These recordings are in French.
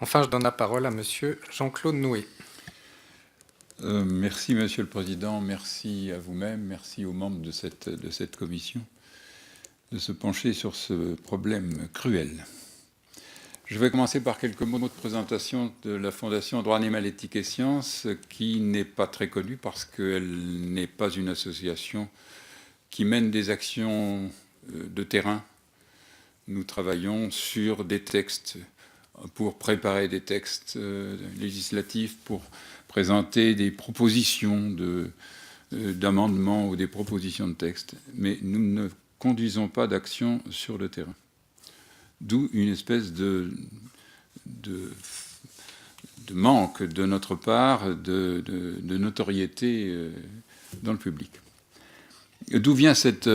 Enfin, je donne la parole à Monsieur Jean-Claude Noué. Merci, Monsieur le Président. Merci à vous-même. Merci aux membres de cette commission de se pencher sur ce problème cruel. Je vais commencer par quelques mots de présentation de la Fondation Droit Animal, Éthique et Sciences, qui n'est pas très connue parce qu'elle n'est pas une association qui mène des actions de terrain. Nous travaillons sur des textes pour préparer des textes législatifs, pour présenter des propositions d'amendements ou des propositions de textes, mais nous ne conduisons pas d'action sur le terrain. D'où une espèce de manque de notre part de notoriété dans le public. D'où vient cette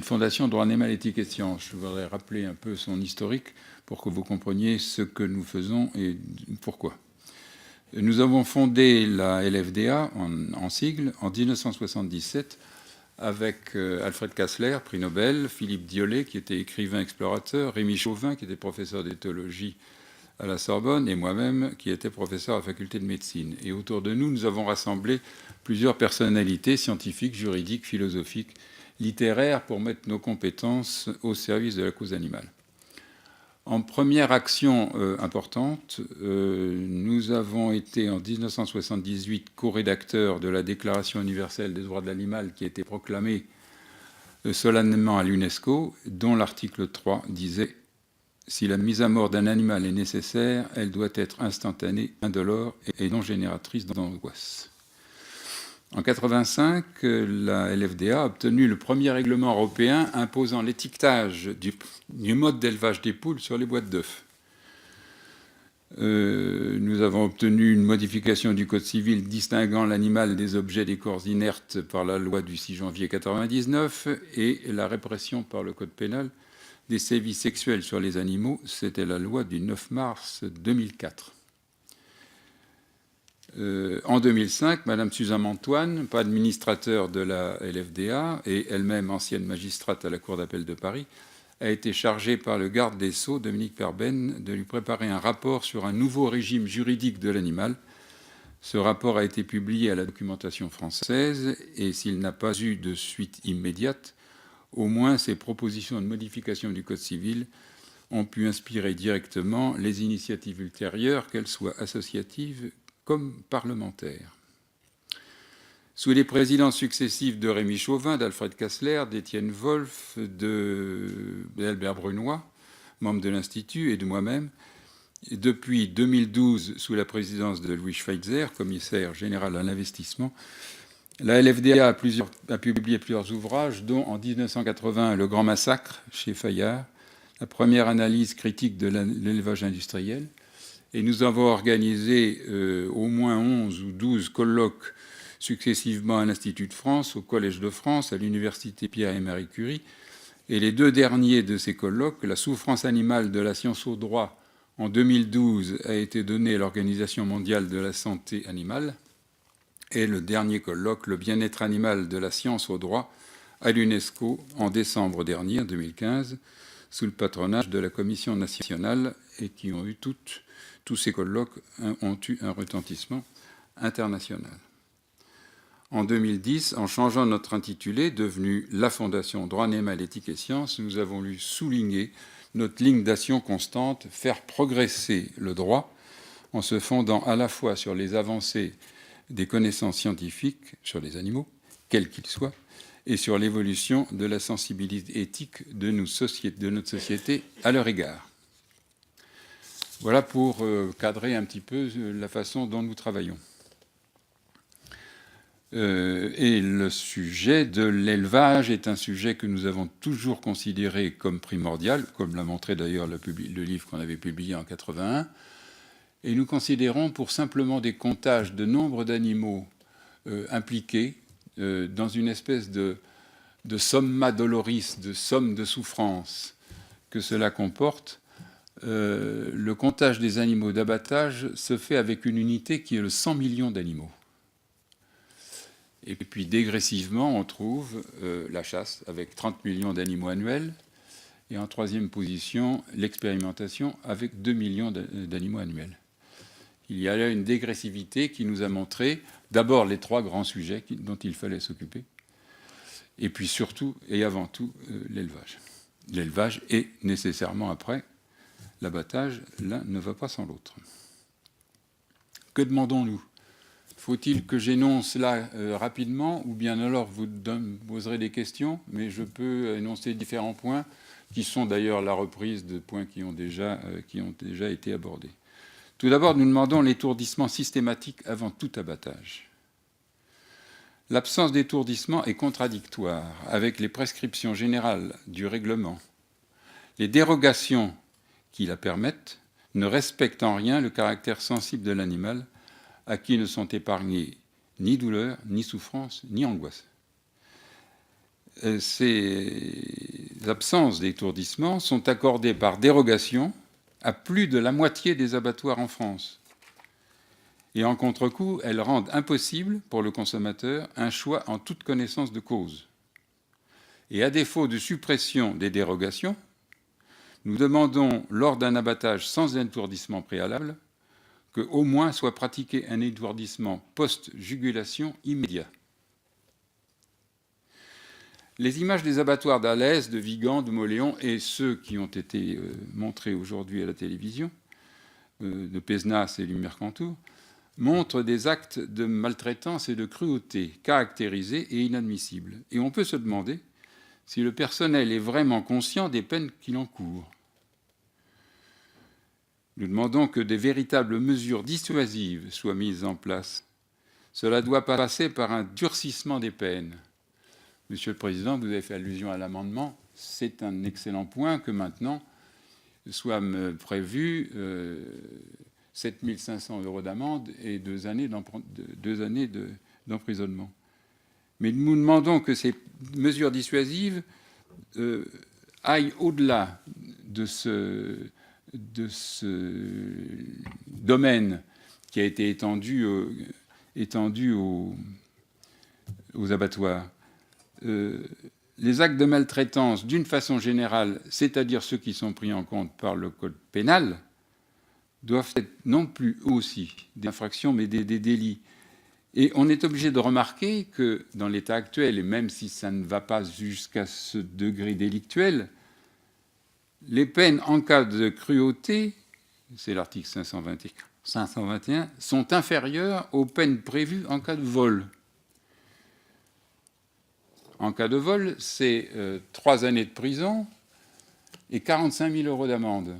fondation Droit Animal, Éthique et Sciences? Je voudrais rappeler un peu son historique pour que vous compreniez ce que nous faisons et pourquoi. Nous avons fondé la LFDA en sigle en 1977 avec Alfred Kassler, prix Nobel, Philippe Diollet, qui était écrivain explorateur, Rémi Chauvin, qui était professeur d'éthologie à la Sorbonne, et moi-même, qui était professeur à la faculté de médecine. Et autour de nous, nous avons rassemblé plusieurs personnalités scientifiques, juridiques, philosophiques, littéraires, pour mettre nos compétences au service de la cause animale. En première action importante, nous avons été en 1978 co-rédacteurs de la Déclaration universelle des droits de l'animal qui a été proclamée solennellement à l'UNESCO, dont l'article 3 disait « Si la mise à mort d'un animal est nécessaire, elle doit être instantanée, indolore et non génératrice d'angoisse ». En 1985, la LFDA a obtenu le premier règlement européen imposant l'étiquetage du mode d'élevage des poules sur les boîtes d'œufs. Nous avons obtenu une modification du Code civil distinguant l'animal des objets des corps inertes par la loi du 6 janvier 1999 et la répression par le Code pénal des sévices sexuels sur les animaux, c'était la loi du 9 mars 2004. En 2005, Mme Suzanne Antoine, administrateur de la LFDA et elle-même ancienne magistrate à la Cour d'appel de Paris, a été chargée par le garde des Sceaux, Dominique Perben, de lui préparer un rapport sur un nouveau régime juridique de l'animal. Ce rapport a été publié à la documentation française et s'il n'a pas eu de suite immédiate, au moins ses propositions de modification du Code civil ont pu inspirer directement les initiatives ultérieures, qu'elles soient associatives comme parlementaire. Sous les présidences successives de Rémi Chauvin, d'Alfred Kassler, d'Étienne Wolff, d'Albert Brunois, membre de l'Institut, et de moi-même, et depuis 2012, sous la présidence de Louis Schweitzer, commissaire général à l'investissement, la LFDA a publié plusieurs ouvrages, dont en 1980 Le Grand Massacre, chez Fayard, la première analyse critique de l'élevage industriel, et nous avons organisé au moins 11 ou 12 colloques successivement à l'Institut de France, au Collège de France, à l'Université Pierre et Marie Curie. Et les deux derniers de ces colloques, la souffrance animale de la science au droit, en 2012, a été donné à l'Organisation mondiale de la santé animale. Et le dernier colloque, le bien-être animal de la science au droit, à l'UNESCO, en décembre dernier, en 2015, sous le patronage de la Commission nationale, et qui ont eu tous ces colloques ont eu un retentissement international. En 2010, en changeant notre intitulé, devenu la Fondation Droit Animal, Éthique et Sciences, nous avons voulu souligner notre ligne d'action constante, faire progresser le droit en se fondant à la fois sur les avancées des connaissances scientifiques sur les animaux, quels qu'ils soient, et sur l'évolution de la sensibilité éthique de notre société à leur égard. Voilà pour cadrer un petit peu la façon dont nous travaillons. Et le sujet de l'élevage est un sujet que nous avons toujours considéré comme primordial, comme l'a montré d'ailleurs le livre qu'on avait publié en 1981. Et nous considérons pour simplement des comptages de nombre d'animaux impliqués dans une espèce de somma doloris, de somme de souffrance que cela comporte, le comptage des animaux d'abattage se fait avec une unité qui est le 100 millions d'animaux. Et puis dégressivement, on trouve la chasse avec 30 millions d'animaux annuels, Et en troisième position, l'expérimentation avec 2 millions d'animaux annuels. Il y a là une dégressivité qui nous a montré d'abord les 3 grands sujets dont il fallait s'occuper, et puis surtout et avant tout l'élevage. L'élevage et nécessairement après l'abattage, l'un ne va pas sans l'autre. Que demandons-nous ? Faut-il que j'énonce là rapidement, ou bien alors vous poserez des questions, mais je peux énoncer différents points qui sont d'ailleurs la reprise de points qui ont déjà été abordés. Tout d'abord, nous demandons l'étourdissement systématique avant tout abattage. L'absence d'étourdissement est contradictoire avec les prescriptions générales du règlement. Les dérogations qui la permettent ne respectent en rien le caractère sensible de l'animal, à qui ne sont épargnés ni douleur, ni souffrance, ni angoisse. Ces absences d'étourdissement sont accordées par dérogation à plus de la moitié des abattoirs en France. Et en contre-coup, elles rendent impossible pour le consommateur un choix en toute connaissance de cause. Et à défaut de suppression des dérogations, nous demandons, lors d'un abattage sans étourdissement préalable, qu'au moins soit pratiqué un étourdissement post-jugulation immédiat. Les images des abattoirs d'Alès, de Vigan, de Mauléon et ceux qui ont été montrés aujourd'hui à la télévision, de Pézenas et du Mercantour, montrent des actes de maltraitance et de cruauté caractérisés et inadmissibles. Et on peut se demander si le personnel est vraiment conscient des peines qu'il encourt. Nous demandons que des véritables mesures dissuasives soient mises en place. Cela doit passer par un durcissement des peines. Monsieur le Président, vous avez fait allusion à l'amendement. C'est un excellent point que maintenant soit prévu 7 500 € d'amende et 2 années d'emprisonnement. Mais nous demandons que ces mesures dissuasives aillent au-delà de ce domaine qui a été étendu aux abattoirs. Les actes de maltraitance, d'une façon générale, c'est-à-dire ceux qui sont pris en compte par le code pénal, doivent être non plus aussi des infractions, mais des délits. Et on est obligé de remarquer que dans l'état actuel, et même si ça ne va pas jusqu'à ce degré délictuel, les peines en cas de cruauté, c'est l'article 521, sont inférieures aux peines prévues en cas de vol. En cas de vol, c'est 3 années de prison et 45 000 € d'amende.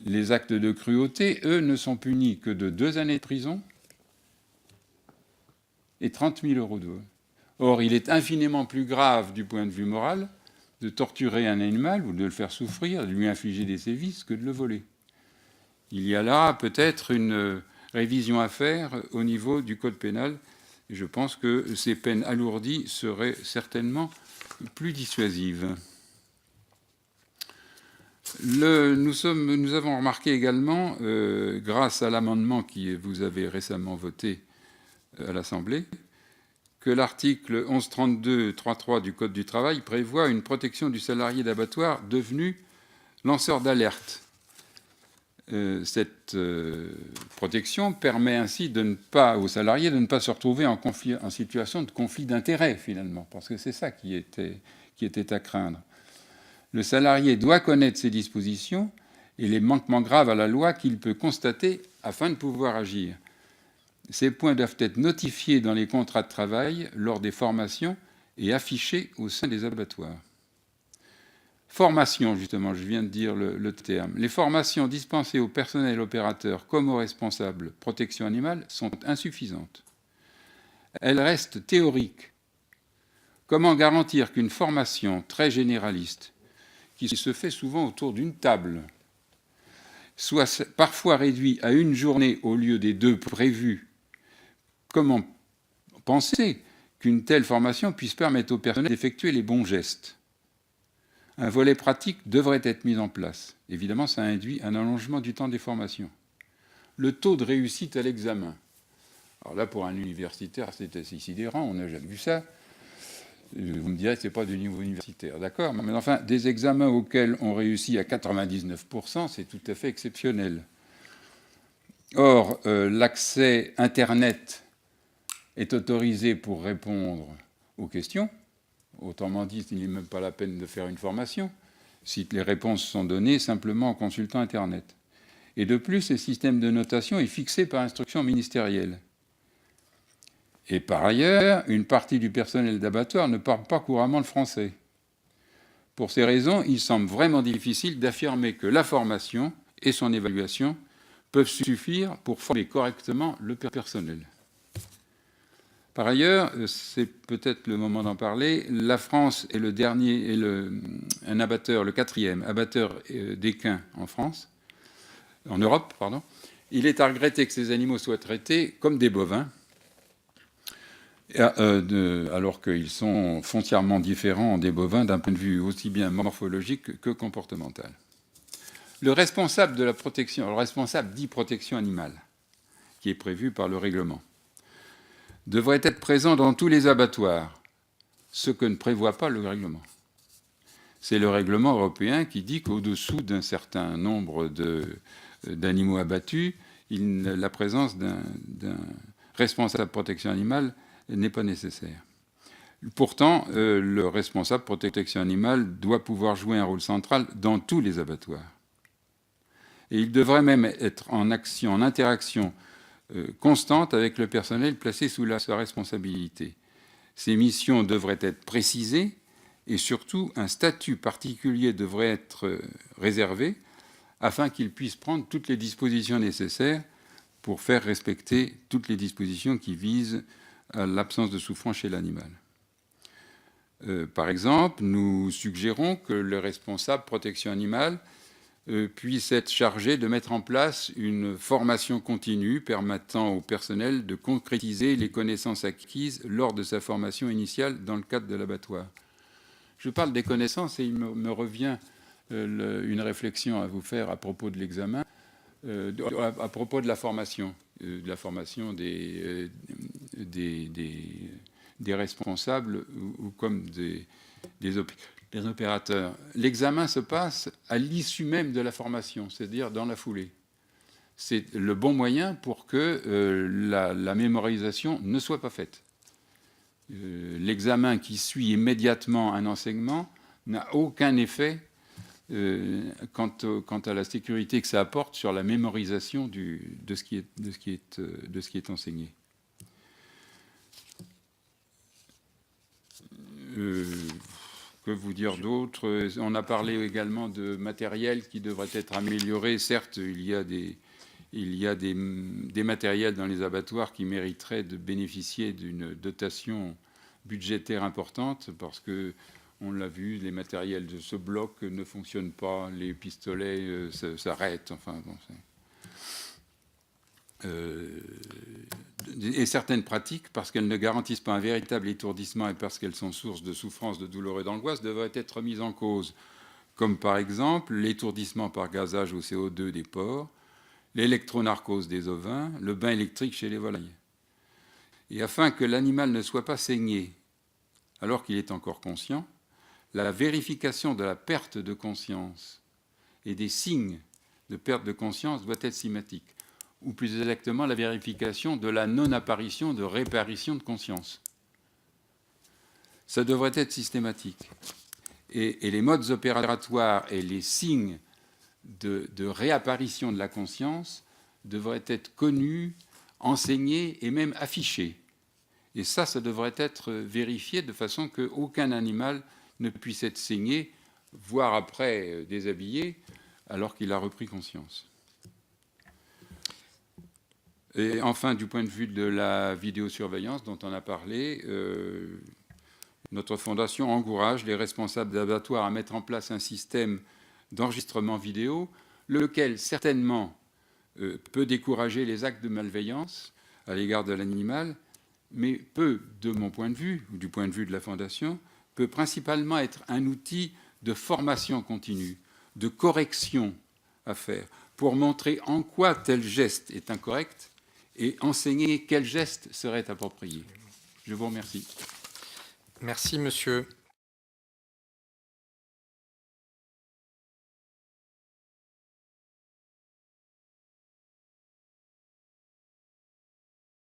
Les actes de cruauté, eux, ne sont punis que de 2 années de prison et 30 000 € de vol. Or, il est infiniment plus grave du point de vue moral de torturer un animal ou de le faire souffrir, de lui infliger des sévices, que de le voler. Il y a là peut-être une révision à faire au niveau du code pénal. Et je pense que ces peines alourdies seraient certainement plus dissuasives. Nous avons remarqué également, grâce à l'amendement que vous avez récemment voté à l'Assemblée, que l'article 1132-3.3 du Code du travail prévoit une protection du salarié d'abattoir devenu lanceur d'alerte. Cette protection permet ainsi aux salariés de ne pas se retrouver en situation de conflit d'intérêts, finalement, parce que c'est ça qui était à craindre. Le salarié doit connaître ces dispositions et les manquements graves à la loi qu'il peut constater afin de pouvoir agir. Ces points doivent être notifiés dans les contrats de travail lors des formations et affichés au sein des abattoirs. Formation, justement, je viens de dire le terme. Les formations dispensées au personnel opérateur comme aux responsables protection animale sont insuffisantes. Elles restent théoriques. Comment garantir qu'une formation très généraliste, qui se fait souvent autour d'une table, soit parfois réduite à 1 journée au lieu des 2 prévues? Comment penser qu'une telle formation puisse permettre au personnel d'effectuer les bons gestes? Un volet pratique devrait être mis en place. Évidemment, ça induit un allongement du temps des formations. Le taux de réussite à l'examen. Alors là, pour un universitaire, c'est assez sidérant, on n'a jamais vu ça. Vous me direz que ce n'est pas du niveau universitaire, d'accord, mais enfin, des examens auxquels on réussit à 99%, c'est tout à fait exceptionnel. Or, l'accès Internet est autorisé pour répondre aux questions. Autrement dit, il n'est même pas la peine de faire une formation si les réponses sont données simplement en consultant Internet. Et de plus, le système de notation est fixé par instruction ministérielle. Et par ailleurs, une partie du personnel d'abattoir ne parle pas couramment le français. Pour ces raisons, il semble vraiment difficile d'affirmer que la formation et son évaluation peuvent suffire pour former correctement le personnel. Par ailleurs, c'est peut-être le moment d'en parler, la France est le dernier, un abatteur, le 4e abatteur d'équins en France, en Europe, pardon. Il est à regretter que ces animaux soient traités comme des bovins, alors qu'ils sont foncièrement différents des bovins d'un point de vue aussi bien morphologique que comportemental. Le responsable de la protection, le responsable dit protection animale, qui est prévu par le règlement, devrait être présent dans tous les abattoirs, ce que ne prévoit pas le règlement. C'est le règlement européen qui dit qu'au-dessous d'un certain nombre d'animaux abattus, la présence d'un responsable de protection animale n'est pas nécessaire. Pourtant, le responsable de protection animale doit pouvoir jouer un rôle central dans tous les abattoirs. Et il devrait même être en action, en interaction constante avec le personnel placé sous sa responsabilité. Ces missions devraient être précisées et surtout un statut particulier devrait être réservé afin qu'il puisse prendre toutes les dispositions nécessaires pour faire respecter toutes les dispositions qui visent à l'absence de souffrance chez l'animal. Par exemple, nous suggérons que le responsable protection animale puisse être chargé de mettre en place une formation continue permettant au personnel de concrétiser les connaissances acquises lors de sa formation initiale dans le cadre de l'abattoir. Je parle des connaissances et il me revient une réflexion à vous faire à propos de l'examen, à propos de la formation des responsables ou comme des opérateurs. L'examen se passe à l'issue même de la formation, c'est-à-dire dans la foulée. C'est le bon moyen pour que la mémorisation ne soit pas faite. L'examen qui suit immédiatement un enseignement n'a aucun effet quant à la sécurité que ça apporte sur la mémorisation de ce qui est enseigné. Que vous dire d'autre? On a parlé également de matériel qui devrait être amélioré. Certes, il y a des matériels dans les abattoirs qui mériteraient de bénéficier d'une dotation budgétaire importante parce que, on l'a vu, les matériels de ce bloc ne fonctionnent pas, les pistolets s'arrêtent, enfin bon, et certaines pratiques, parce qu'elles ne garantissent pas un véritable étourdissement et parce qu'elles sont source de souffrance, de douleur et d'angoisse, devraient être mises en cause, comme par exemple l'étourdissement par gazage au CO2 des porcs, l'électronarcose des ovins, le bain électrique chez les volailles. Et afin que l'animal ne soit pas saigné alors qu'il est encore conscient, la vérification de la perte de conscience et des signes de perte de conscience doit être systématique, ou plus exactement la vérification de la non-apparition de réapparition de conscience. Ça devrait être systématique. Et les modes opératoires et les signes de réapparition de la conscience devraient être connus, enseignés et même affichés. Et ça devrait être vérifié de façon qu'aucun animal ne puisse être saigné, voire après déshabillé, alors qu'il a repris conscience. Et enfin, du point de vue de la vidéosurveillance dont on a parlé, notre fondation encourage les responsables d'abattoirs à mettre en place un système d'enregistrement vidéo, lequel certainement peut décourager les actes de malveillance à l'égard de l'animal, mais peut, de mon point de vue, ou du point de vue de la fondation, peut principalement être un outil de formation continue, de correction à faire, pour montrer en quoi tel geste est incorrect et enseigner quel geste serait approprié. Je vous remercie. Merci, monsieur